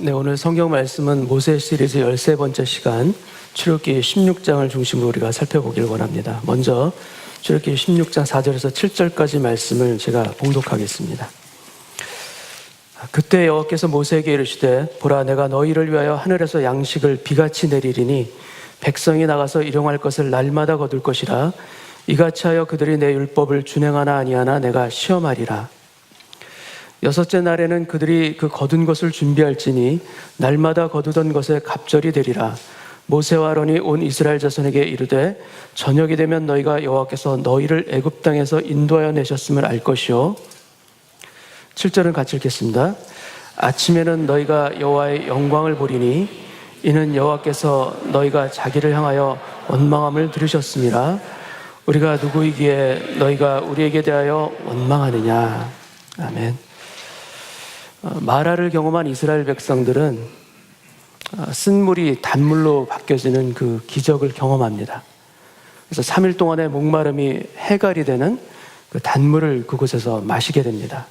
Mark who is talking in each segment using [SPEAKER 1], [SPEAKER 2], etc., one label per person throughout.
[SPEAKER 1] 네, 오늘 성경 말씀은 모세 시리즈 13번째 시간 출애굽기 16장을 중심으로 우리가 살펴보길 원합니다. 먼저 출애굽기 16장 4절에서 7절까지 말씀을 제가 봉독하겠습니다. 그때 여호와께서 모세에게 이르시되 보라, 내가 너희를 위하여 하늘에서 양식을 비같이 내리리니 백성이 나가서 일용할 것을 날마다 거둘 것이라. 이같이 하여 그들이 내 율법을 준행하나 아니하나 내가 시험하리라. 여섯째 날에는 그들이 그 거둔 것을 준비할지니 날마다 거두던 것에 갑절이 되리라. 모세와 아론이 온 이스라엘 자손에게 이르되 저녁이 되면 너희가 여호와께서 너희를 애굽 땅에서 인도하여 내셨음을 알 것이요. 7절은 같이 읽겠습니다. 아침에는 너희가 여호와의 영광을 보리니 이는 여호와께서 너희가 자기를 향하여 원망함을 들으셨음이라. 우리가 누구이기에 너희가 우리에게 대하여 원망하느냐. 아멘. 마라를 경험한 이스라엘 백성들은 쓴 물이 단물로 바뀌어지는 그 기적을 경험합니다. 그래서 3일 동안의 목마름이 해갈이 되는 그 단물을 그곳에서 마시게 됩니다.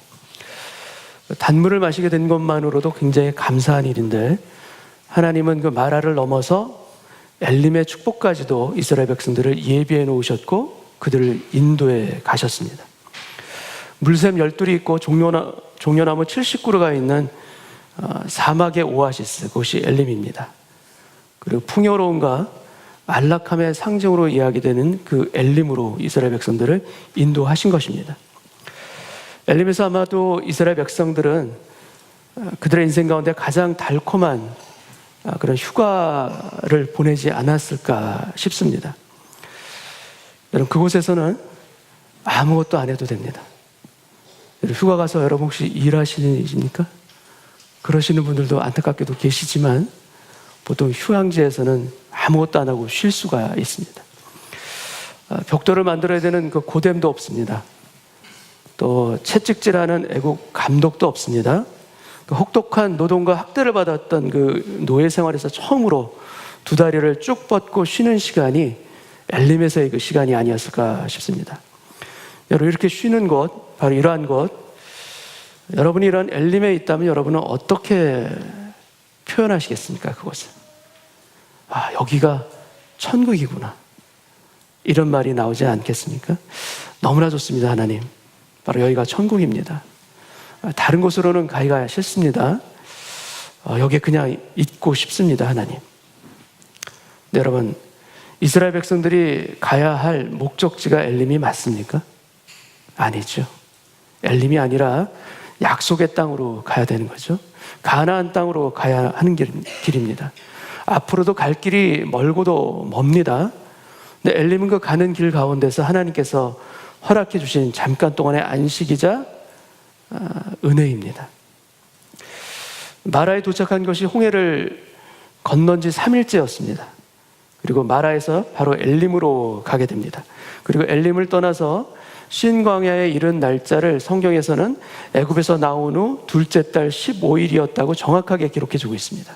[SPEAKER 1] 단물을 마시게 된 것만으로도 굉장히 감사한 일인데, 하나님은 그 마라를 넘어서 엘림의 축복까지도 이스라엘 백성들을 예비해 놓으셨고 그들을 인도해 가셨습니다. 물샘 12이 있고 종려나무 70그루가 있는 사막의 오아시스, 그것이 엘림입니다. 그리고 풍요로움과 안락함의 상징으로 이야기되는 그 엘림으로 이스라엘 백성들을 인도하신 것입니다. 엘림에서 아마도 이스라엘 백성들은 그들의 인생 가운데 가장 달콤한 그런 휴가를 보내지 않았을까 싶습니다. 여러분, 그곳에서는 아무것도 안 해도 됩니다. 휴가 가서 여러분 혹시 일하시는 일입니까? 그러시는 분들도 안타깝게도 계시지만 보통 휴양지에서는 아무것도 안 하고 쉴 수가 있습니다. 벽돌을 만들어야 되는 그 고됨도 없습니다. 또 채찍질하는 애국 감독도 없습니다. 그 혹독한 노동과 학대를 받았던 그 노예 생활에서 처음으로 두 다리를 쭉 뻗고 쉬는 시간이 엘림에서의 그 시간이 아니었을까 싶습니다. 여러분, 이렇게 쉬는 곳, 바로 이러한 곳, 여러분이 이런 엘림에 있다면 여러분은 어떻게 표현하시겠습니까? 그곳을. 아, 여기가 천국이구나, 이런 말이 나오지 않겠습니까? 너무나 좋습니다. 하나님, 바로 여기가 천국입니다. 다른 곳으로는 가기가 싫습니다. 여기에 그냥 있고 싶습니다. 하나님. 네, 여러분, 이스라엘 백성들이 가야 할 목적지가 엘림이 맞습니까? 아니죠. 엘림이 아니라 약속의 땅으로 가야 되는 거죠. 가나안 땅으로 가야 하는 길입니다. 앞으로도 갈 길이 멀고도 멉니다. 근데 엘림은 그 가는 길 가운데서 하나님께서 허락해 주신 잠깐 동안의 안식이자 은혜입니다. 마라에 도착한 것이 홍해를 건넌 지 3일째였습니다. 그리고 마라에서 바로 엘림으로 가게 됩니다. 그리고 엘림을 떠나서 신 광야에 이른 날짜를 성경에서는 애굽에서 나온 후 둘째 달 15일이었다고 정확하게 기록해 주고 있습니다.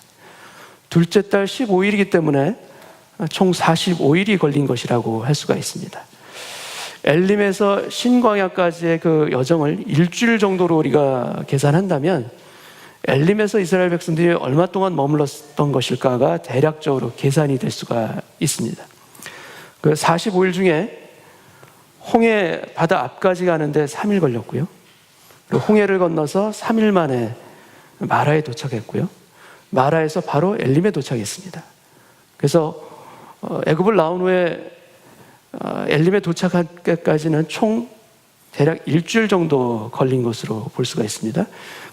[SPEAKER 1] 둘째 달 15일이기 때문에 총 45일이 걸린 것이라고 할 수가 있습니다. 엘림에서 신광야까지의 그 여정을 일주일 정도로 우리가 계산한다면 엘림에서 이스라엘 백성들이 얼마 동안 머물렀던 것일까가 대략적으로 계산이 될 수가 있습니다. 그 45일 중에 홍해 바다 앞까지 가는데 3일 걸렸고요. 그리고 홍해를 건너서 3일 만에 마라에 도착했고요. 마라에서 바로 엘림에 도착했습니다. 그래서 애굽을 나온 후에 엘림에 도착할 때까지는 총 대략 일주일 정도 걸린 것으로 볼 수가 있습니다.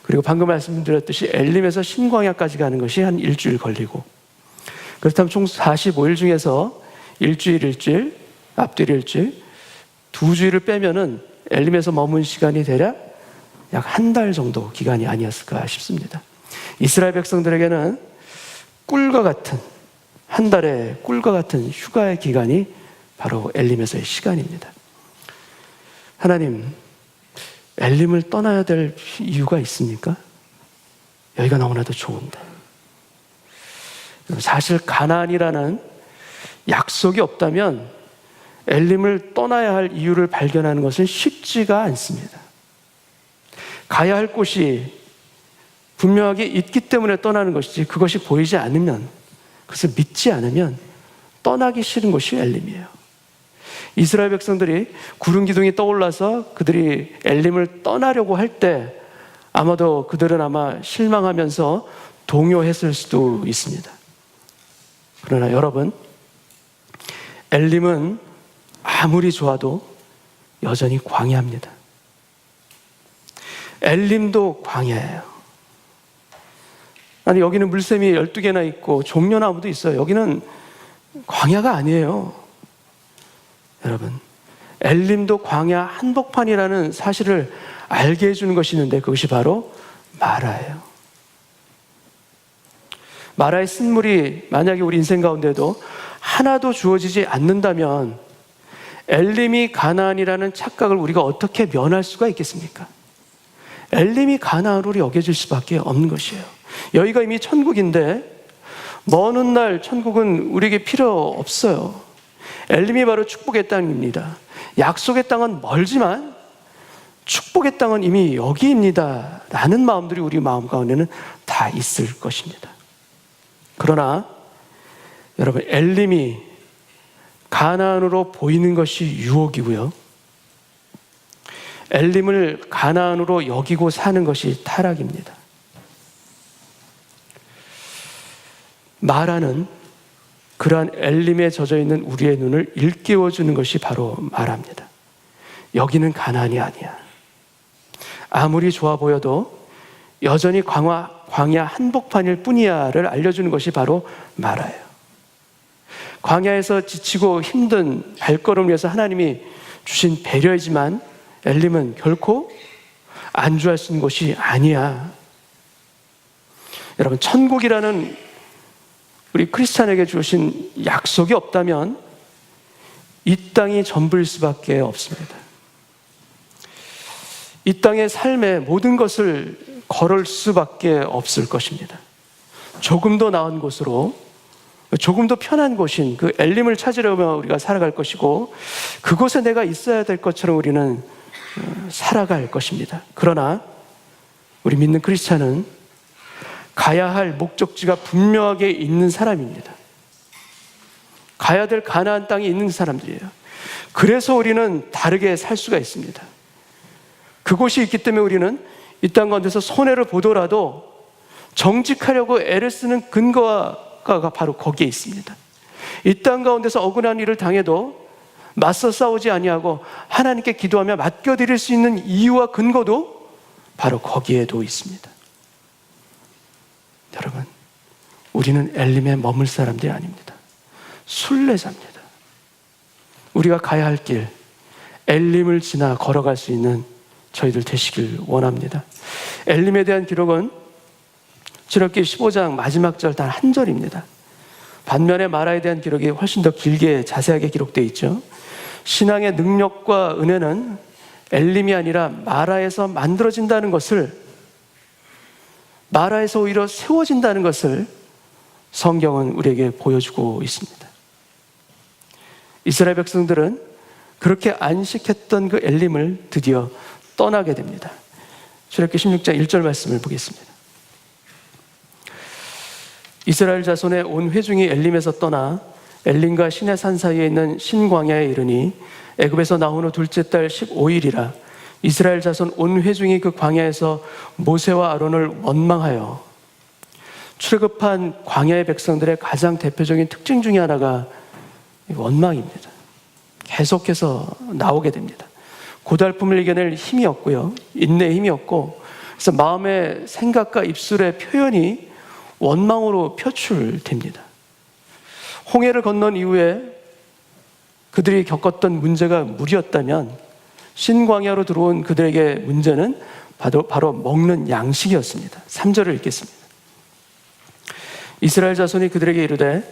[SPEAKER 1] 그리고 방금 말씀드렸듯이 엘림에서 신광야까지 가는 것이 한 일주일 걸리고, 그렇다면 총 45일 중에서 일주일, 앞뒤 일주일, 2주일을 빼면은 엘림에서 머문 시간이 대략 약 한 달 정도 기간이 아니었을까 싶습니다. 이스라엘 백성들에게는 꿀과 같은, 한 달의 꿀과 같은 휴가의 기간이 바로 엘림에서의 시간입니다. 하나님, 엘림을 떠나야 될 이유가 있습니까? 여기가 너무나도 좋은데. 사실 가나안이라는 약속이 없다면 엘림을 떠나야 할 이유를 발견하는 것은 쉽지가 않습니다. 가야 할 곳이 분명하게 있기 때문에 떠나는 것이지, 그것이 보이지 않으면, 그것을 믿지 않으면 떠나기 싫은 곳이 엘림이에요. 이스라엘 백성들이 구름 기둥이 떠올라서 그들이 엘림을 떠나려고 할 때 아마도 그들은 아마 실망하면서 동요했을 수도 있습니다. 그러나 여러분, 엘림은 아무리 좋아도 여전히 광야입니다. 엘림도 광야예요. 아니, 여기는 물샘이 12개나 있고 종려나무도 있어요. 여기는 광야가 아니에요. 여러분, 엘림도 광야 한복판이라는 사실을 알게 해주는 것이 있는데, 그것이 바로 마라예요. 마라의 쓴물이 만약에 우리 인생 가운데도 하나도 주어지지 않는다면 엘림이 가나안이라는 착각을 우리가 어떻게 면할 수가 있겠습니까? 엘림이 가나안으로 여겨질 수밖에 없는 것이에요. 여기가 이미 천국인데 먼 훗날 천국은 우리에게 필요 없어요. 엘림이 바로 축복의 땅입니다. 약속의 땅은 멀지만 축복의 땅은 이미 여기입니다 라는 마음들이 우리 마음 가운데는 다 있을 것입니다. 그러나 여러분, 엘림이 가나안으로 보이는 것이 유혹이고요, 엘림을 가나안으로 여기고 사는 것이 타락입니다. 마라는 그러한 엘림에 젖어있는 우리의 눈을 일깨워주는 것이 바로 마라입니다. 여기는 가나안이 아니야. 아무리 좋아 보여도 여전히 광야 한복판일 뿐이야를 알려주는 것이 바로 마라예요. 광야에서 지치고 힘든 발걸음을 위해서 하나님이 주신 배려이지만 엘림은 결코 안주할 수 있는 곳이 아니야. 여러분, 천국이라는 우리 크리스찬에게 주신 약속이 없다면 이 땅이 전부일 수밖에 없습니다. 이 땅의 삶의 모든 것을 걸을 수밖에 없을 것입니다. 조금 더 나은 곳으로, 조금 더 편한 곳인 그 엘림을 찾으려면 우리가 살아갈 것이고, 그곳에 내가 있어야 될 것처럼 우리는 살아갈 것입니다. 그러나 우리 믿는 크리스찬은 가야 할 목적지가 분명하게 있는 사람입니다. 가야 될 가나안 땅이 있는 사람들이에요. 그래서 우리는 다르게 살 수가 있습니다. 그곳이 있기 때문에 우리는 이 땅 가운데서 손해를 보더라도 정직하려고 애를 쓰는 근거가 바로 거기에 있습니다. 이 땅 가운데서 억울한 일을 당해도 맞서 싸우지 아니하고 하나님께 기도하며 맡겨드릴 수 있는 이유와 근거도 바로 거기에도 있습니다. 여러분, 우리는 엘림에 머물 사람들이 아닙니다. 순례자입니다. 우리가 가야 할 길, 엘림을 지나 걸어갈 수 있는 저희들 되시길 원합니다. 엘림에 대한 기록은 출애굽기 15장 마지막 절 단 한 절입니다. 반면에 마라에 대한 기록이 훨씬 더 길게 자세하게 기록되어 있죠. 신앙의 능력과 은혜는 엘림이 아니라 마라에서 만들어진다는 것을, 마라에서 오히려 세워진다는 것을 성경은 우리에게 보여주고 있습니다. 이스라엘 백성들은 그렇게 안식했던 그 엘림을 드디어 떠나게 됩니다. 출애굽기 16장 1절 말씀을 보겠습니다. 이스라엘 자손의 온 회중이 엘림에서 떠나 엘림과 시내산 사이에 있는 신광야에 이르니 애굽에서 나온 후 둘째 달 15일이라 이스라엘 자손 온 회중이 그 광야에서 모세와 아론을 원망하여, 출애굽한 광야의 백성들의 가장 대표적인 특징 중에 하나가 원망입니다. 계속해서 나오게 됩니다. 고달픔을 이겨낼 힘이 없고요, 인내의 힘이 없고, 그래서 마음의 생각과 입술의 표현이 원망으로 표출됩니다. 홍해를 건넌 이후에 그들이 겪었던 문제가 물이었다면 신광야로 들어온 그들에게 문제는 바로 먹는 양식이었습니다. 3절을 읽겠습니다. 이스라엘 자손이 그들에게 이르되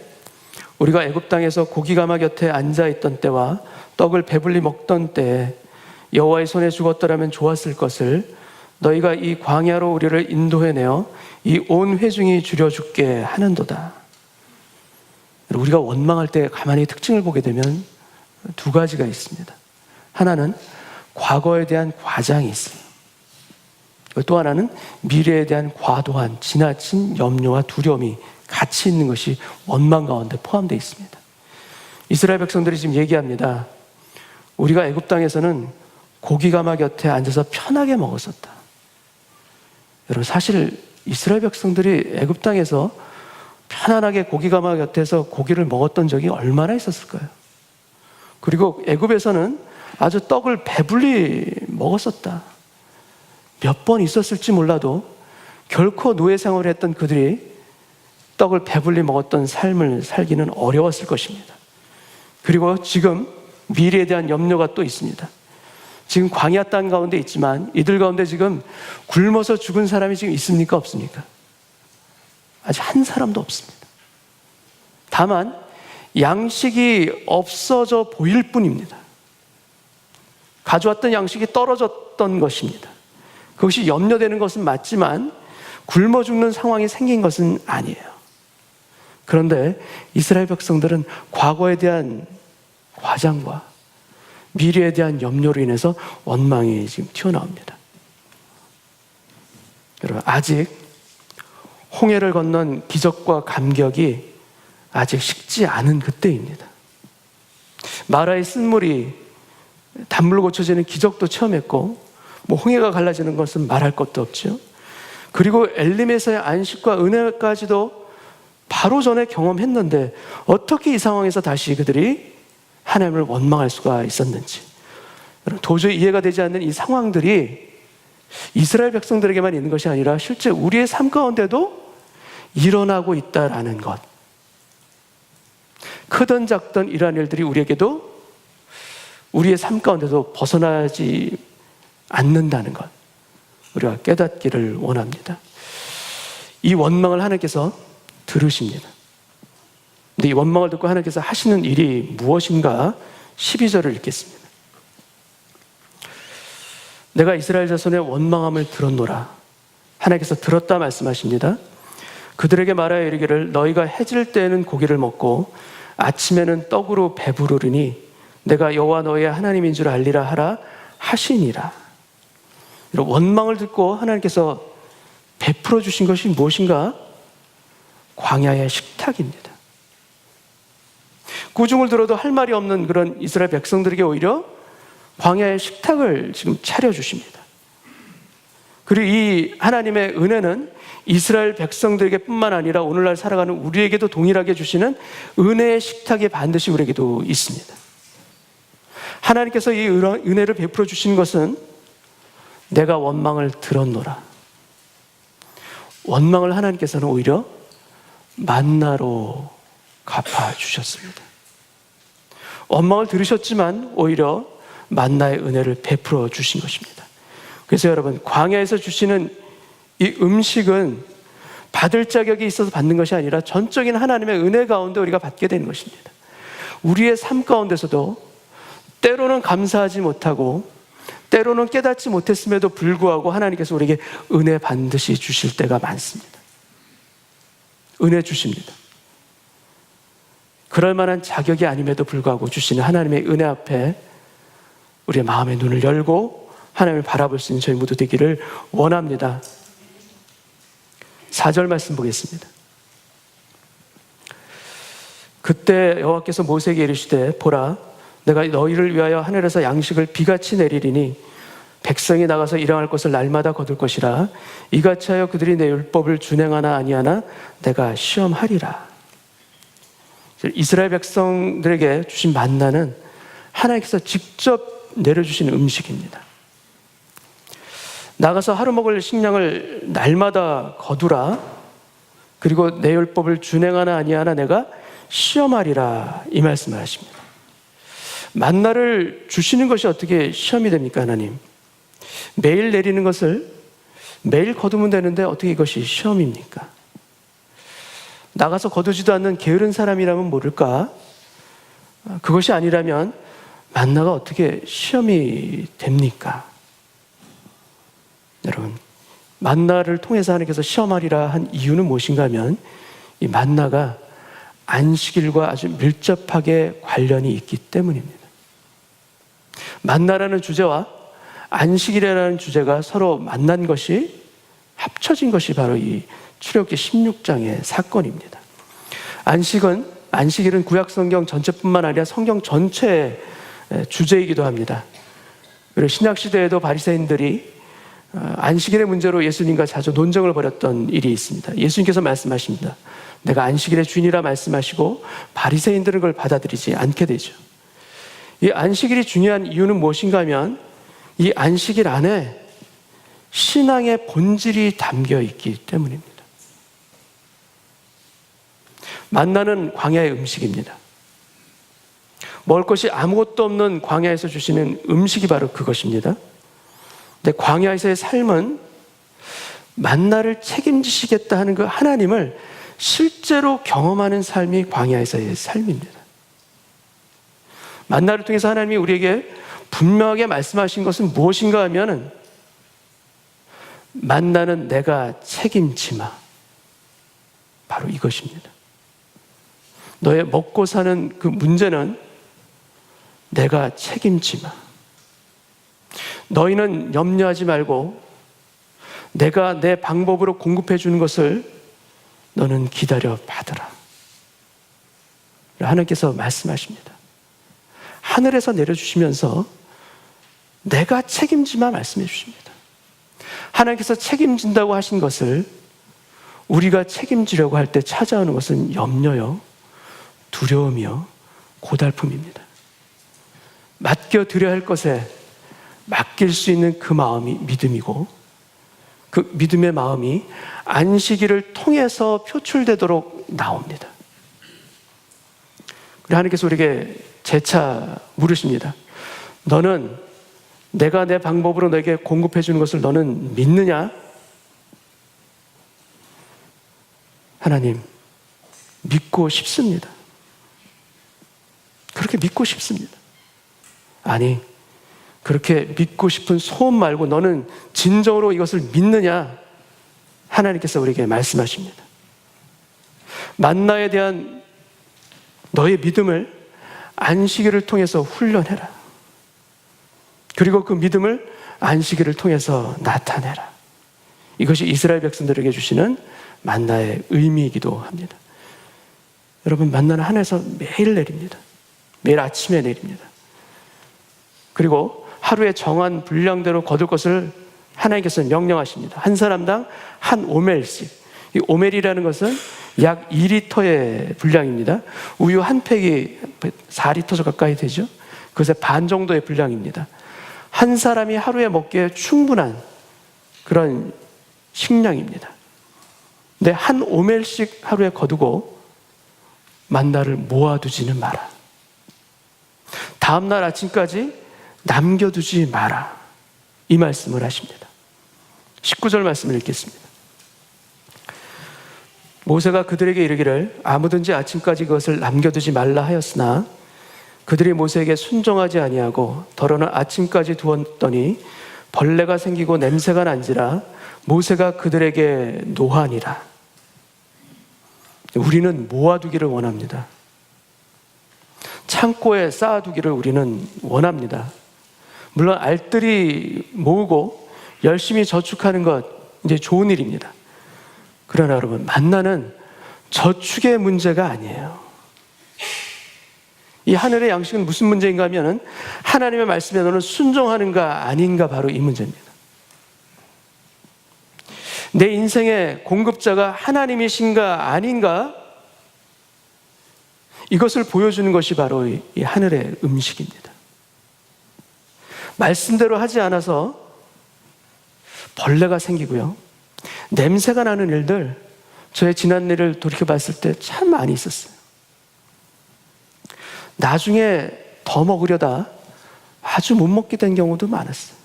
[SPEAKER 1] 우리가 애굽 땅에서 고기가마 곁에 앉아있던 때와 떡을 배불리 먹던 때에 여호와의 손에 죽었더라면 좋았을 것을 너희가 이 광야로 우리를 인도해내어 이 온 회중이 줄여 죽게 하는도다. 우리가 원망할 때 가만히 특징을 보게 되면 두 가지가 있습니다. 하나는 과거에 대한 과장이 있어요. 또 하나는 미래에 대한 과도한 지나친 염려와 두려움이 같이 있는 것이 원망 가운데 포함되어 있습니다. 이스라엘 백성들이 지금 얘기합니다. 우리가 애굽 땅에서는 고기 가마 곁에 앉아서 편하게 먹었었다. 여러분, 사실 이스라엘 백성들이 애굽 땅에서 편안하게 고기 가마 곁에서 고기를 먹었던 적이 얼마나 있었을까요? 그리고 애굽에서는 아주 떡을 배불리 먹었었다. 몇 번 있었을지 몰라도 결코 노예 생활을 했던 그들이 떡을 배불리 먹었던 삶을 살기는 어려웠을 것입니다. 그리고 지금 미래에 대한 염려가 또 있습니다. 지금 광야 땅 가운데 있지만 이들 가운데 지금 굶어서 죽은 사람이 지금 있습니까? 없습니까? 아직 한 사람도 없습니다. 다만 양식이 없어져 보일 뿐입니다. 가져왔던 양식이 떨어졌던 것입니다. 그것이 염려되는 것은 맞지만 굶어 죽는 상황이 생긴 것은 아니에요. 그런데 이스라엘 백성들은 과거에 대한 과장과 미래에 대한 염려로 인해서 원망이 지금 튀어나옵니다. 여러분, 아직 홍해를 건넌 기적과 감격이 아직 식지 않은 그때입니다. 마라의 쓴물이 단물로 고쳐지는 기적도 체험했고, 홍해가 갈라지는 것은 말할 것도 없죠. 그리고 엘림에서의 안식과 은혜까지도 바로 전에 경험했는데 어떻게 이 상황에서 다시 그들이 하나님을 원망할 수가 있었는지, 도저히 이해가 되지 않는 이 상황들이 이스라엘 백성들에게만 있는 것이 아니라 실제 우리의 삶 가운데도 일어나고 있다라는 것, 크든 작든 이러한 일들이 우리에게도 우리의 삶 가운데도 벗어나지 않는다는 것, 우리가 깨닫기를 원합니다. 이 원망을 하나님께서 들으십니다. 근데 이 원망을 듣고 하나님께서 하시는 일이 무엇인가? 12절을 읽겠습니다. 내가 이스라엘 자손의 원망함을 들었노라. 하나님께서 들었다 말씀하십니다. 그들에게 말하여 이르기를 너희가 해질 때에는 고기를 먹고 아침에는 떡으로 배부르리니 내가 여호와 너희의 하나님인 줄 알리라 하라 하시니라. 원망을 듣고 하나님께서 베풀어 주신 것이 무엇인가? 광야의 식탁입니다. 구중을 들어도 할 말이 없는 그런 이스라엘 백성들에게 오히려 광야의 식탁을 지금 차려주십니다. 그리고 이 하나님의 은혜는 이스라엘 백성들에게 뿐만 아니라 오늘날 살아가는 우리에게도 동일하게 주시는 은혜의 식탁이 반드시 우리에게도 있습니다. 하나님께서 이 은혜를 베풀어 주신 것은 내가 원망을 들었노라. 원망을 하나님께서는 오히려 만나로 갚아주셨습니다. 원망을 들으셨지만 오히려 만나의 은혜를 베풀어 주신 것입니다. 그래서 여러분, 광야에서 주시는 이 음식은 받을 자격이 있어서 받는 것이 아니라 전적인 하나님의 은혜 가운데 우리가 받게 되는 것입니다. 우리의 삶 가운데서도 때로는 감사하지 못하고 때로는 깨닫지 못했음에도 불구하고 하나님께서 우리에게 은혜 반드시 주실 때가 많습니다. 은혜 주십니다. 그럴 만한 자격이 아님에도 불구하고 주시는 하나님의 은혜 앞에 우리의 마음의 눈을 열고 하나님을 바라볼 수 있는 저희 모두 되기를 원합니다. 4절 말씀 보겠습니다. 그때 여호와께서 모세에게 이르시되 보라 내가 너희를 위하여 하늘에서 양식을 비같이 내리리니 백성이 나가서 일행할 것을 날마다 거둘 것이라 이같이 하여 그들이 내 율법을 준행하나 아니하나 내가 시험하리라. 이스라엘 백성들에게 주신 만나는 하나님께서 직접 내려주신 음식입니다. 나가서 하루 먹을 식량을 날마다 거두라. 그리고 내 율법을 준행하나 아니하나 내가 시험하리라. 이 말씀을 하십니다. 만나를 주시는 것이 어떻게 시험이 됩니까, 하나님? 매일 내리는 것을 매일 거두면 되는데 어떻게 이것이 시험입니까? 나가서 거두지도 않는 게으른 사람이라면 모를까? 그것이 아니라면 만나가 어떻게 시험이 됩니까? 여러분, 만나를 통해서 하나님께서 시험하리라 한 이유는 무엇인가 하면 이 만나가 안식일과 아주 밀접하게 관련이 있기 때문입니다. 만나라는 주제와 안식일이라는 주제가 서로 만난 것이, 합쳐진 것이 바로 이 출애굽기 16장의 사건입니다. 안식일은 구약성경 전체뿐만 아니라 성경 전체의 주제이기도 합니다. 그리고 신약시대에도 바리새인들이 안식일의 문제로 예수님과 자주 논쟁을 벌였던 일이 있습니다. 예수님께서 말씀하십니다. 내가 안식일의 주인이라 말씀하시고 바리새인들은 그걸 받아들이지 않게 되죠. 이 안식일이 중요한 이유는 무엇인가 하면 이 안식일 안에 신앙의 본질이 담겨 있기 때문입니다. 만나는 광야의 음식입니다. 먹을 것이 아무것도 없는 광야에서 주시는 음식이 바로 그것입니다. 근데 광야에서의 삶은 만나를 책임지시겠다 하는 그 하나님을 실제로 경험하는 삶이 광야에서의 삶입니다. 만나를 통해서 하나님이 우리에게 분명하게 말씀하신 것은 무엇인가 하면은 만나는 내가 책임지마. 바로 이것입니다. 너의 먹고 사는 그 문제는 내가 책임지마. 너희는 염려하지 말고 내가 내 방법으로 공급해 주는 것을 너는 기다려 받으라. 하나님께서 말씀하십니다. 하늘에서 내려주시면서 내가 책임지마 말씀해 주십니다. 하나님께서 책임진다고 하신 것을 우리가 책임지려고 할 때 찾아오는 것은 염려요, 두려움이요, 고달픔입니다. 맡겨드려야 할 것에 맡길 수 있는 그 마음이 믿음이고, 그 믿음의 마음이 안식일을 통해서 표출되도록 나옵니다. 그리고 하나님께서 우리에게 재차 물으십니다. 너는 내가 내 방법으로 너에게 공급해 주는 것을 너는 믿느냐? 하나님, 믿고 싶습니다. 그렇게 믿고 싶습니다. 아니, 그렇게 믿고 싶은 소원 말고 너는 진정으로 이것을 믿느냐? 하나님께서 우리에게 말씀하십니다. 만나에 대한 너의 믿음을 안식일을 통해서 훈련해라. 그리고 그 믿음을 안식일을 통해서 나타내라. 이것이 이스라엘 백성들에게 주시는 만나의 의미이기도 합니다. 여러분, 만나는 하늘에서 매일 내립니다. 매일 아침에 내립니다. 그리고 하루에 정한 분량대로 거둘 것을 하나님께서 명령하십니다. 한 사람당 한 오멜씩. 이 오멜이라는 것은 약 2리터의 분량입니다. 우유 한 팩이 4리터 가까이 되죠. 그것의 반 정도의 분량입니다. 한 사람이 하루에 먹기에 충분한 그런 식량입니다. 근데 한 오멜씩 하루에 거두고 만나를 모아두지는 마라. 다음날 아침까지 남겨두지 마라. 이 말씀을 하십니다. 19절 말씀을 읽겠습니다. 모세가 그들에게 이르기를 아무든지 아침까지 그것을 남겨두지 말라 하였으나 그들이 모세에게 순종하지 아니하고 더러는 아침까지 두었더니 벌레가 생기고 냄새가 난지라 모세가 그들에게 노하니라. 우리는 모아두기를 원합니다. 창고에 쌓아두기를 우리는 원합니다. 물론 알뜰히 모으고 열심히 저축하는 것 이제 좋은 일입니다. 그러나 여러분, 만나는 저축의 문제가 아니에요. 이 하늘의 양식은 무슨 문제인가 하면 하나님의 말씀에 너는 순종하는가 아닌가, 바로 이 문제입니다. 내 인생의 공급자가 하나님이신가 아닌가, 이것을 보여주는 것이 바로 이 하늘의 음식입니다. 말씀대로 하지 않아서 벌레가 생기고요, 냄새가 나는 일들, 저의 지난 일을 돌이켜봤을 때 참 많이 있었어요. 나중에 더 먹으려다 아주 못 먹게 된 경우도 많았어요.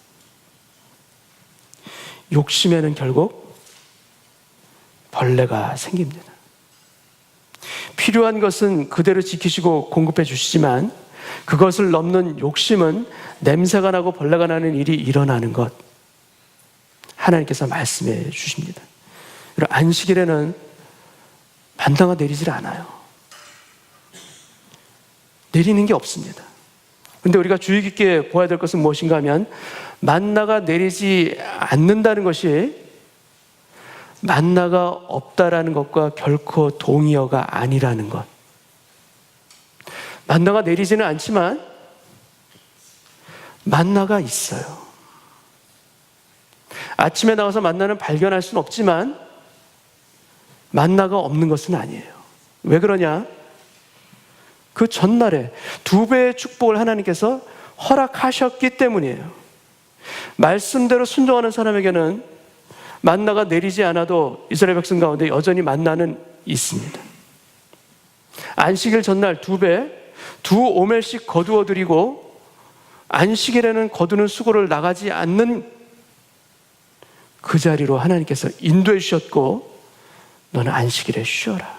[SPEAKER 1] 욕심에는 결국 벌레가 생깁니다. 필요한 것은 그대로 지키시고 공급해 주시지만 그것을 넘는 욕심은 냄새가 나고 벌레가 나는 일이 일어나는 것, 하나님께서 말씀해 주십니다. 안식일에는 만나가 내리질 않아요. 내리는 게 없습니다. 근데 우리가 주의 깊게 보아야 될 것은 무엇인가 하면 만나가 내리지 않는다는 것이 만나가 없다라는 것과 결코 동의어가 아니라는 것. 만나가 내리지는 않지만 만나가 있어요. 아침에 나와서 만나는 발견할 수는 없지만 만나가 없는 것은 아니에요. 왜 그러냐? 그 전날에 2배의 축복을 하나님께서 허락하셨기 때문이에요. 말씀대로 순종하는 사람에게는 만나가 내리지 않아도 이스라엘 백성 가운데 여전히 만나는 있습니다. 안식일 전날 2배, 2오멜씩 거두어 드리고 안식일에는 거두는 수고를 나가지 않는 그 자리로 하나님께서 인도해 주셨고, 너는 안식일에 쉬어라.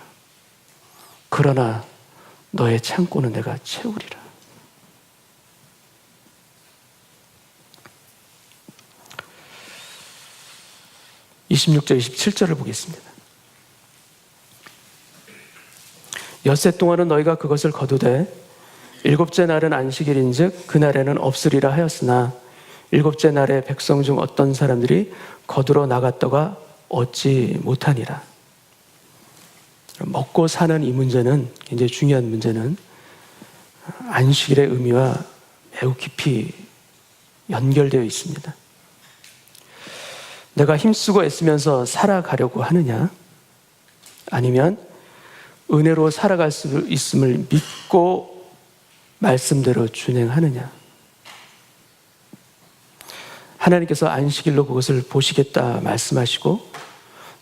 [SPEAKER 1] 그러나 너의 창고는 내가 채우리라. (26절) (27절을) 보겠습니다. 엿새 동안은 너희가 그것을 거두되 7째 날은 안식일인즉 그날에는 없으리라 하였으나 7째 날에 백성 중 어떤 사람들이 거두러 나갔다가 얻지 못하니라. 먹고 사는 이 문제는, 굉장히 중요한 문제는 안식일의 의미와 매우 깊이 연결되어 있습니다. 내가 힘쓰고 애쓰면서 살아가려고 하느냐, 아니면 은혜로 살아갈 수 있음을 믿고 말씀대로 준행하느냐. 하나님께서 안식일로 그것을 보시겠다 말씀하시고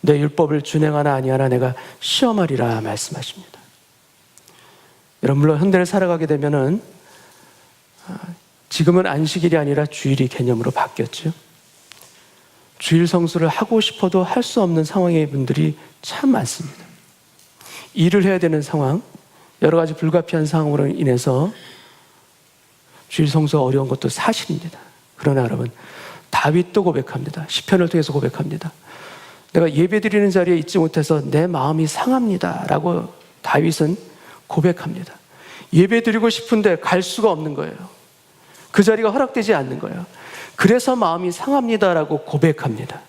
[SPEAKER 1] 내 율법을 준행하나 아니하나 내가 시험하리라 말씀하십니다. 여러분, 물론 현대를 살아가게 되면은 지금은 안식일이 아니라 주일이 개념으로 바뀌었죠. 주일 성수를 하고 싶어도 할 수 없는 상황의 분들이 참 많습니다. 일을 해야 되는 상황, 여러 가지 불가피한 상황으로 인해서 주일 성수가 어려운 것도 사실입니다. 그러나 여러분, 다윗도 고백합니다. 시편을 통해서 고백합니다. 내가 예배드리는 자리에 있지 못해서 내 마음이 상합니다 라고 다윗은 고백합니다. 예배드리고 싶은데 갈 수가 없는 거예요. 그 자리가 허락되지 않는 거예요. 그래서 마음이 상합니다 라고 고백합니다.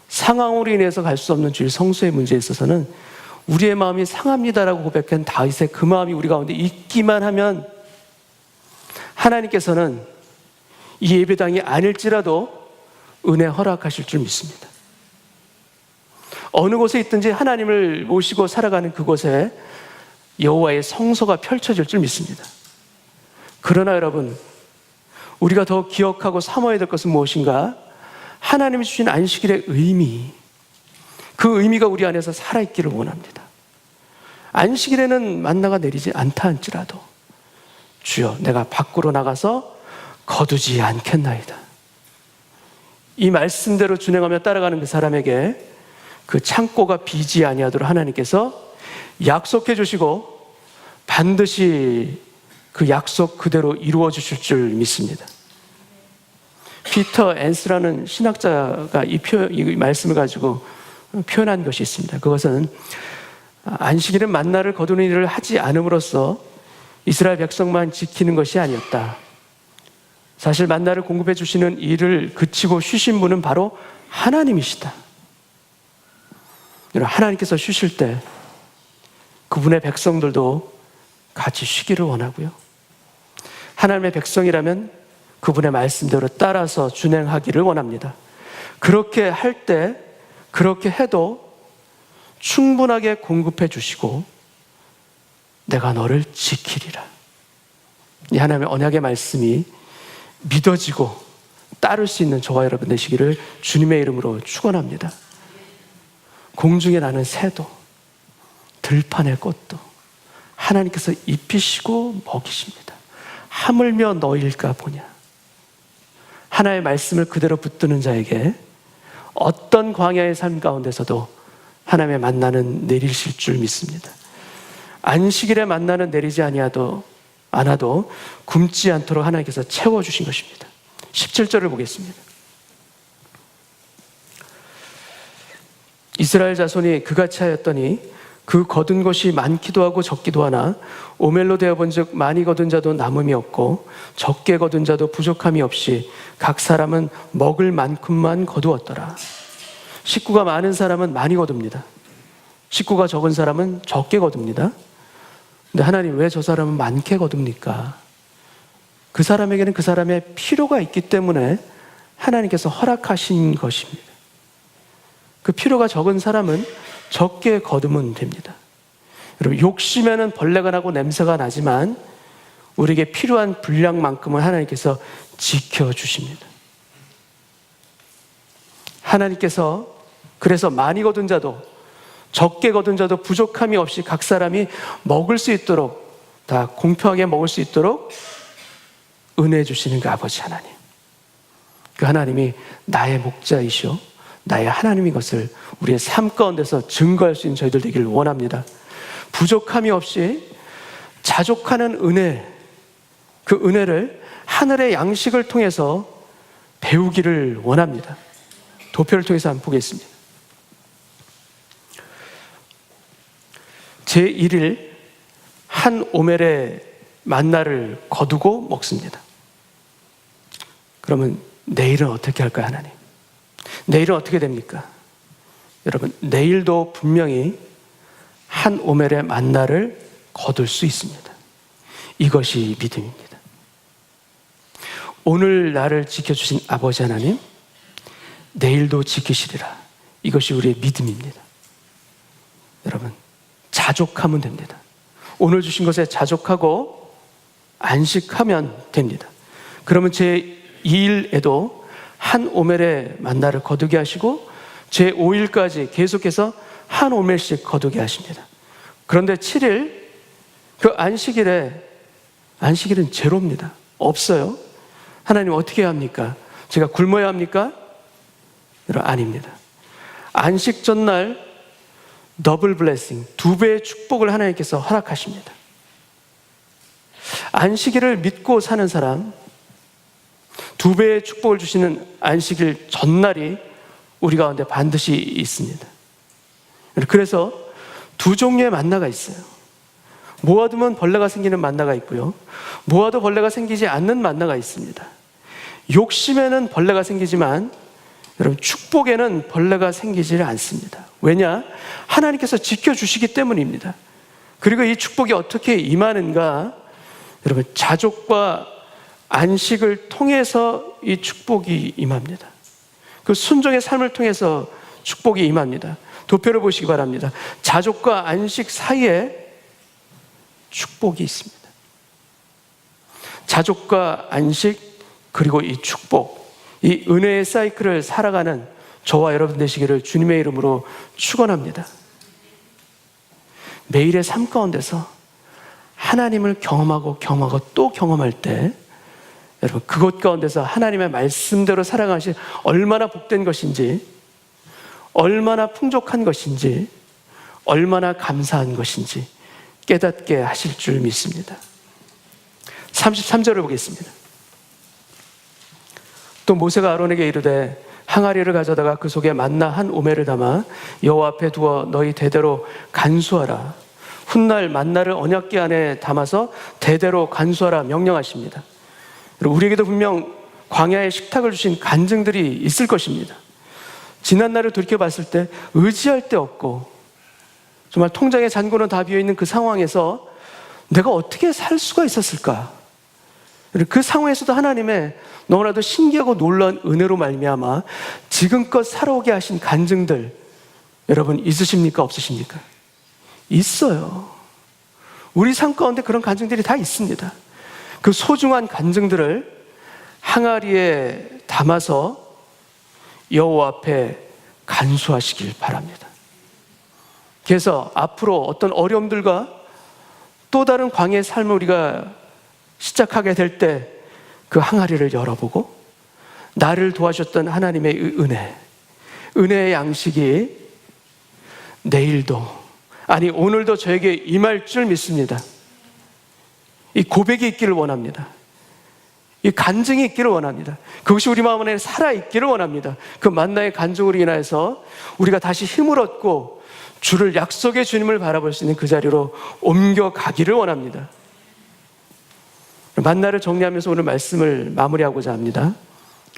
[SPEAKER 1] 상황으로 인해서 갈 수 없는 주일 성수의 문제에 있어서는 우리의 마음이 상합니다 라고 고백한 다윗의 그 마음이 우리 가운데 있기만 하면 하나님께서는 이 예배당이 아닐지라도 은혜 허락하실 줄 믿습니다. 어느 곳에 있든지 하나님을 모시고 살아가는 그곳에 여호와의 성소가 펼쳐질 줄 믿습니다. 그러나 여러분, 우리가 더 기억하고 삼아야 될 것은 무엇인가? 하나님이 주신 안식일의 의미, 그 의미가 우리 안에서 살아있기를 원합니다. 안식일에는 만나가 내리지 않다 할지라도 주여, 내가 밖으로 나가서 거두지 않겠나이다. 이 말씀대로 준행하며 따라가는 그 사람에게 그 창고가 비지 아니하도록 하나님께서 약속해 주시고 반드시 그 약속 그대로 이루어 주실 줄 믿습니다. 피터 앤스라는 신학자가 이 말씀을 가지고 표현한 것이 있습니다. 그것은 안식일은 만나를 거두는 일을 하지 않음으로써 이스라엘 백성만 지키는 것이 아니었다. 사실 만나를 공급해 주시는 일을 그치고 쉬신 분은 바로 하나님이시다. 하나님께서 쉬실 때 그분의 백성들도 같이 쉬기를 원하고요. 하나님의 백성이라면 그분의 말씀대로 따라서 준행하기를 원합니다. 그렇게 할 때, 그렇게 해도 충분하게 공급해 주시고 내가 너를 지키리라. 이 하나님의 언약의 말씀이 믿어지고 따를 수 있는 저와 여러분 되시기를 주님의 이름으로 축원합니다. 공중에 나는 새도 들판의 꽃도 하나님께서 입히시고 먹이십니다. 하물며 너일까 보냐. 하나의 말씀을 그대로 붙드는 자에게 어떤 광야의 삶 가운데서도 하나님의 만나는 내리실 줄 믿습니다. 안식일에 만나는 내리지 않아도 굶지 않도록 하나님께서 채워주신 것입니다. 17절을 보겠습니다. 이스라엘 자손이 그같이 하였더니 그 거둔 것이 많기도 하고 적기도 하나 오멜로 되어 본즉 많이 거둔 자도 남음이 없고 적게 거둔 자도 부족함이 없이 각 사람은 먹을 만큼만 거두었더라. 식구가 많은 사람은 많이 거둡니다. 식구가 적은 사람은 적게 거둡니다. 근데 하나님, 왜 저 사람은 많게 거둡니까? 그 사람에게는 그 사람의 필요가 있기 때문에 하나님께서 허락하신 것입니다. 그 필요가 적은 사람은 적게 거두면 됩니다. 여러분, 욕심에는 벌레가 나고 냄새가 나지만 우리에게 필요한 분량만큼은 하나님께서 지켜주십니다. 하나님께서 그래서 많이 거둔 자도 적게 거둔 자도 부족함이 없이 각 사람이 먹을 수 있도록, 다 공평하게 먹을 수 있도록 은혜 주시는 그 아버지 하나님, 그 하나님이 나의 목자이시오 나의 하나님인 것을 우리의 삶 가운데서 증거할 수 있는 저희들 되기를 원합니다. 부족함이 없이 자족하는 은혜, 그 은혜를 하늘의 양식을 통해서 배우기를 원합니다. 도표를 통해서 한번 보겠습니다. 제1일 한 오멜의 만나를 거두고 먹습니다. 그러면 내일은 어떻게 할까요, 하나님? 내일은 어떻게 됩니까? 여러분, 내일도 분명히 한 오멜의 만나를 거둘 수 있습니다. 이것이 믿음입니다. 오늘 나를 지켜주신 아버지 하나님, 내일도 지키시리라. 이것이 우리의 믿음입니다. 여러분, 자족하면 됩니다. 오늘 주신 것에 자족하고 안식하면 됩니다. 그러면 제2일에도 한 오멜의 만나를 거두게 하시고 제5일까지 계속해서 한 오멜씩 거두게 하십니다. 그런데 7일, 그 안식일은 제로입니다. 없어요. 하나님 어떻게 해야 합니까? 제가 굶어야 합니까? 여러분, 아닙니다. 안식 전날 더블 블레싱, 2배의 축복을 하나님께서 허락하십니다. 안식일을 믿고 사는 사람, 2배의 축복을 주시는 안식일 전날이 우리 가운데 반드시 있습니다. 그래서 두 종류의 만나가 있어요. 모아두면 벌레가 생기는 만나가 있고요, 모아도 벌레가 생기지 않는 만나가 있습니다. 욕심에는 벌레가 생기지만 여러분, 축복에는 벌레가 생기지 않습니다. 왜냐? 하나님께서 지켜주시기 때문입니다. 그리고 이 축복이 어떻게 임하는가? 여러분, 자족과 안식을 통해서 이 축복이 임합니다. 그 순종의 삶을 통해서 축복이 임합니다. 도표를 보시기 바랍니다. 자족과 안식 사이에 축복이 있습니다. 자족과 안식, 그리고 이 축복, 이 은혜의 사이클을 살아가는 저와 여러분 되시기를 주님의 이름으로 축원합니다. 매일의 삶 가운데서 하나님을 경험하고 또 경험할 때 여러분, 그곳 가운데서 하나님의 말씀대로 살아가신 얼마나 복된 것인지, 얼마나 풍족한 것인지, 얼마나 감사한 것인지 깨닫게 하실 줄 믿습니다. 33절을 보겠습니다. 또 모세가 아론에게 이르되 항아리를 가져다가 그 속에 만나 한 오멜을 담아 여호와 앞에 두어 너희 대대로 간수하라. 훗날 만나를 언약궤 안에 담아서 대대로 간수하라 명령하십니다. 우리에게도 분명 광야에 식탁을 주신 간증들이 있을 것입니다. 지난날을 돌이켜봤을 때 의지할 데 없고 정말 통장의 잔고는 다 비어있는 그 상황에서 내가 어떻게 살 수가 있었을까? 그 상황에서도 하나님의 너무나도 신기하고 놀라운 은혜로 말미암아 지금껏 살아오게 하신 간증들 여러분 있으십니까? 없으십니까? 있어요. 우리 삶 가운데 그런 간증들이 다 있습니다. 그 소중한 간증들을 항아리에 담아서 여호와 앞에 간수하시길 바랍니다. 그래서 앞으로 어떤 어려움들과 또 다른 광야의 삶을 우리가 시작하게 될 때 그 항아리를 열어보고 나를 도와주셨던 하나님의 은혜, 은혜의 양식이 내일도, 아니 오늘도 저에게 임할 줄 믿습니다. 이 고백이 있기를 원합니다. 이 간증이 있기를 원합니다. 그것이 우리 마음 안에 살아있기를 원합니다. 그 만나의 간증으로 인해서 우리가 다시 힘을 얻고 주를 약속의 주님을 바라볼 수 있는 그 자리로 옮겨가기를 원합니다. 만나를 정리하면서 오늘 말씀을 마무리하고자 합니다.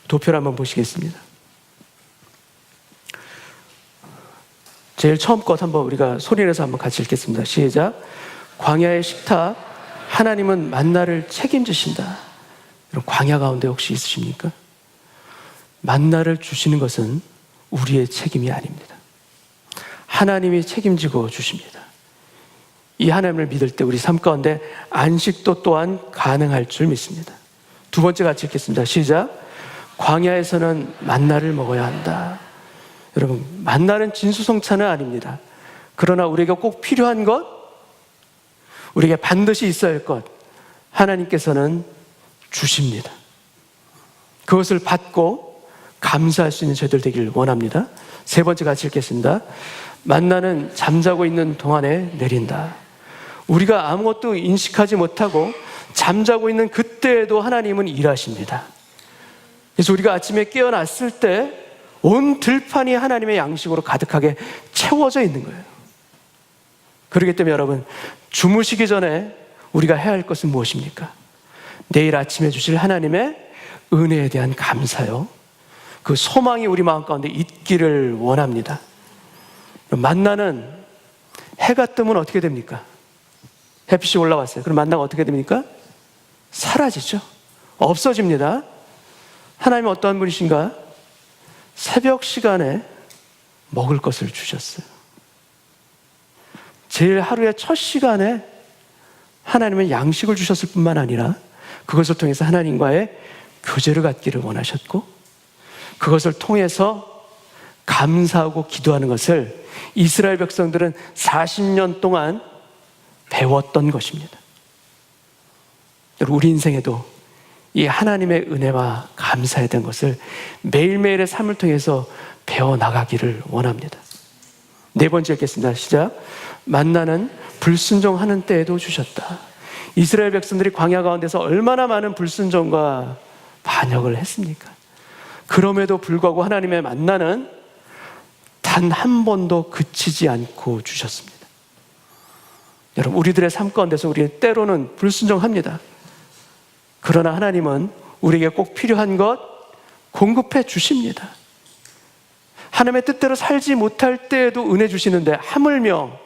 [SPEAKER 1] 도표를 한번 보시겠습니다. 제일 처음 것 한번 우리가 소리내서 한번 같이 읽겠습니다. 시작. 광야의 식탁, 하나님은 만나를 책임지신다. 여러분, 광야 가운데 혹시 있으십니까? 만나를 주시는 것은 우리의 책임이 아닙니다. 하나님이 책임지고 주십니다. 이 하나님을 믿을 때 우리 삶 가운데 안식도 또한 가능할 줄 믿습니다. 두 번째 같이 읽겠습니다. 시작. 광야에서는 만나를 먹어야 한다. 여러분, 만나는 진수성찬은 아닙니다. 그러나 우리에게 꼭 필요한 것, 우리에게 반드시 있어야 할 것, 하나님께서는 주십니다. 그것을 받고 감사할 수 있는 저희들 되기를 원합니다. 세 번째 같이 읽겠습니다. 만나는 잠자고 있는 동안에 내린다. 우리가 아무것도 인식하지 못하고 잠자고 있는 그때에도 하나님은 일하십니다. 그래서 우리가 아침에 깨어났을 때 온 들판이 하나님의 양식으로 가득하게 채워져 있는 거예요. 그렇기 때문에 여러분, 주무시기 전에 우리가 해야 할 것은 무엇입니까? 내일 아침에 주실 하나님의 은혜에 대한 감사요, 그 소망이 우리 마음 가운데 있기를 원합니다. 만나는 해가 뜨면 어떻게 됩니까? 햇빛이 올라왔어요. 그럼 만나가 어떻게 됩니까? 사라지죠. 없어집니다. 하나님은 어떠한 분이신가? 새벽 시간에 먹을 것을 주셨어요. 제일 하루의 첫 시간에 하나님은 양식을 주셨을 뿐만 아니라 그것을 통해서 하나님과의 교제를 갖기를 원하셨고, 그것을 통해서 감사하고 기도하는 것을 이스라엘 백성들은 40년 동안 배웠던 것입니다. 여러분, 우리 인생에도 이 하나님의 은혜와 감사에 대한 것을 매일매일의 삶을 통해서 배워나가기를 원합니다. 네 번째 읽겠습니다. 시작. 만나는 불순종하는 때에도 주셨다. 이스라엘 백성들이 광야 가운데서 얼마나 많은 불순종과 반역을 했습니까? 그럼에도 불구하고 하나님의 만나는 단 한 번도 그치지 않고 주셨습니다. 여러분, 우리들의 삶 가운데서 우리 때로는 불순종합니다. 그러나 하나님은 우리에게 꼭 필요한 것 공급해 주십니다. 하나님의 뜻대로 살지 못할 때에도 은혜 주시는데, 하물며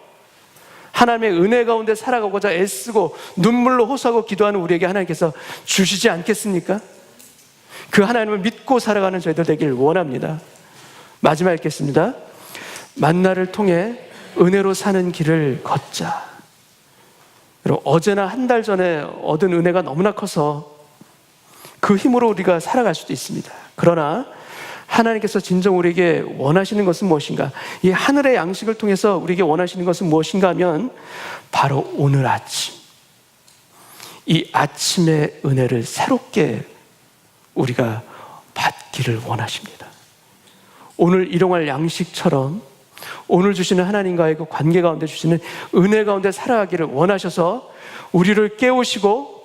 [SPEAKER 1] 하나님의 은혜 가운데 살아가고자 애쓰고 눈물로 호소하고 기도하는 우리에게 하나님께서 주시지 않겠습니까? 그 하나님을 믿고 살아가는 저희들 되길 원합니다. 마지막 읽겠습니다. 만나를 통해 은혜로 사는 길을 걷자. 여러분, 어제나 한 달 전에 얻은 은혜가 너무나 커서 그 힘으로 우리가 살아갈 수도 있습니다. 그러나 하나님께서 진정 우리에게 원하시는 것은 무엇인가? 이 하늘의 양식을 통해서 우리에게 원하시는 것은 무엇인가 하면 바로 오늘 아침, 이 아침의 은혜를 새롭게 우리가 받기를 원하십니다. 오늘 일용할 양식처럼 오늘 주시는 하나님과의 그 관계 가운데 주시는 은혜 가운데 살아가기를 원하셔서 우리를 깨우시고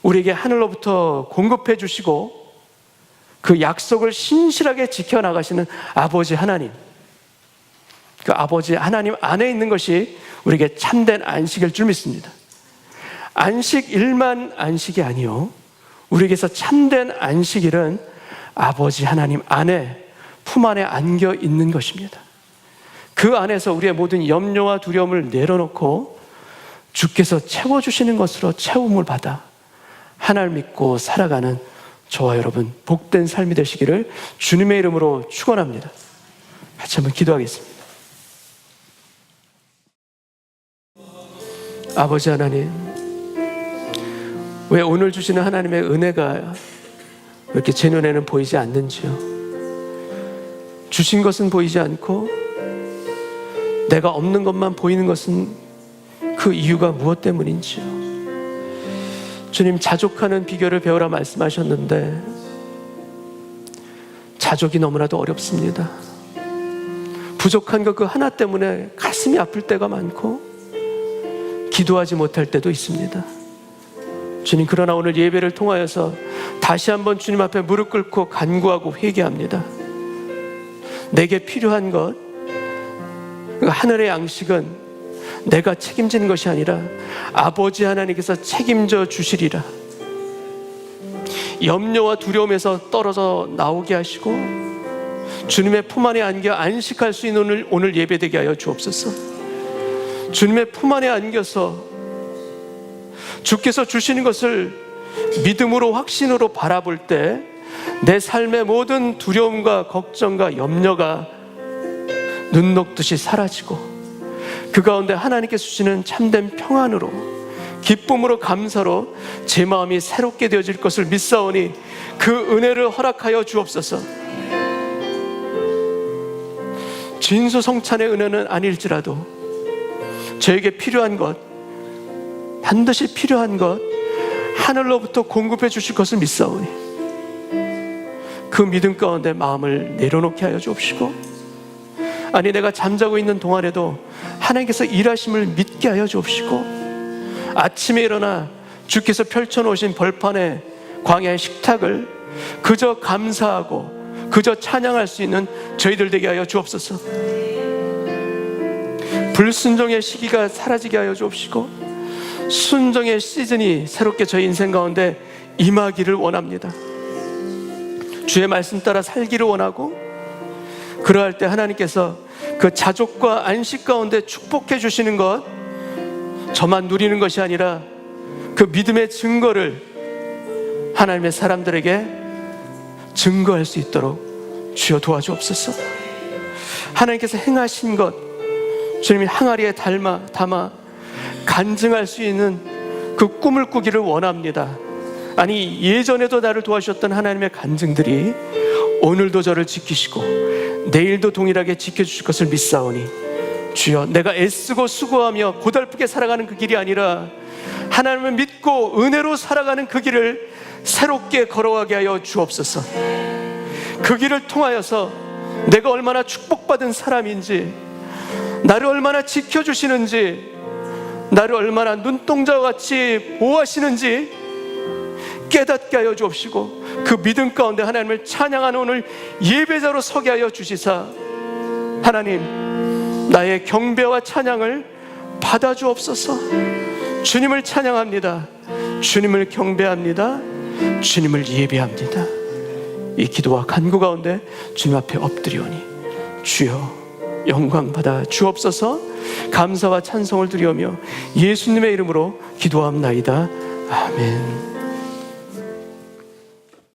[SPEAKER 1] 우리에게 하늘로부터 공급해 주시고 그 약속을 신실하게 지켜나가시는 아버지 하나님, 그 아버지 하나님 안에 있는 것이 우리에게 참된 안식일 줄 믿습니다. 안식일만 안식이 아니요, 우리에게서 참된 안식일은 아버지 하나님 안에, 품 안에 안겨 있는 것입니다. 그 안에서 우리의 모든 염려와 두려움을 내려놓고 주께서 채워주시는 것으로 채움을 받아 하나님을 믿고 살아가는 저와 여러분 복된 삶이 되시기를 주님의 이름으로 축원합니다. 같이 한번 기도하겠습니다. 아버지 하나님, 왜 오늘 주시는 하나님의 은혜가 왜 이렇게 제 눈에는 보이지 않는지요? 주신 것은 보이지 않고 내가 없는 것만 보이는 것은 그 이유가 무엇 때문인지요? 주님, 자족하는 비결을 배우라 말씀하셨는데 자족이 너무나도 어렵습니다. 부족한 것 그 하나 때문에 가슴이 아플 때가 많고 기도하지 못할 때도 있습니다. 주님, 그러나 오늘 예배를 통하여서 다시 한번 주님 앞에 무릎 꿇고 간구하고 회개합니다. 내게 필요한 것, 하늘의 양식은 내가 책임지는 것이 아니라 아버지 하나님께서 책임져 주시리라. 염려와 두려움에서 떨어져 나오게 하시고 주님의 품 안에 안겨 안식할 수 있는 오늘 예배되게 하여 주옵소서. 주님의 품 안에 안겨서 주께서 주시는 것을 믿음으로 확신으로 바라볼 때 내 삶의 모든 두려움과 걱정과 염려가 눈 녹듯이 사라지고 그 가운데 하나님께서 주시는 참된 평안으로 기쁨으로 감사로 제 마음이 새롭게 되어질 것을 믿사오니 그 은혜를 허락하여 주옵소서. 진수성찬의 은혜는 아닐지라도 저에게 필요한 것, 반드시 필요한 것 하늘로부터 공급해 주실 것을 믿사오니 그 믿음 가운데 마음을 내려놓게 하여 주옵시고, 아니 내가 잠자고 있는 동안에도 하나님께서 일하심을 믿게 하여 주옵시고, 아침에 일어나 주께서 펼쳐놓으신 벌판의 광야의 식탁을 그저 감사하고 그저 찬양할 수 있는 저희들 되게 하여 주옵소서. 불순종의 시기가 사라지게 하여 주옵시고 순종의 시즌이 새롭게 저희 인생 가운데 임하기를 원합니다. 주의 말씀 따라 살기를 원하고, 그러할 때 하나님께서 그 자족과 안식 가운데 축복해 주시는 것, 저만 누리는 것이 아니라 그 믿음의 증거를 하나님의 사람들에게 증거할 수 있도록 주여 도와주옵소서. 하나님께서 행하신 것 주님이 항아리에 담아 간증할 수 있는 그 꿈을 꾸기를 원합니다. 아니 예전에도 나를 도와주셨던 하나님의 간증들이 오늘도 저를 지키시고 내일도 동일하게 지켜주실 것을 믿사오니 주여, 내가 애쓰고 수고하며 고달프게 살아가는 그 길이 아니라 하나님을 믿고 은혜로 살아가는 그 길을 새롭게 걸어가게 하여 주옵소서. 그 길을 통하여서 내가 얼마나 축복받은 사람인지, 나를 얼마나 지켜주시는지, 나를 얼마나 눈동자와 같이 보호하시는지 깨닫게 하여 주옵시고, 그 믿음 가운데 하나님을 찬양하는 오늘 예배자로 서게 하여 주시사, 하나님 나의 경배와 찬양을 받아 주옵소서. 주님을 찬양합니다. 주님을 경배합니다. 주님을 예배합니다. 이 기도와 간구 가운데 주님 앞에 엎드리오니 주여 영광 받아 주옵소서. 감사와 찬송을 드리오며 예수님의 이름으로 기도합나이다. 아멘.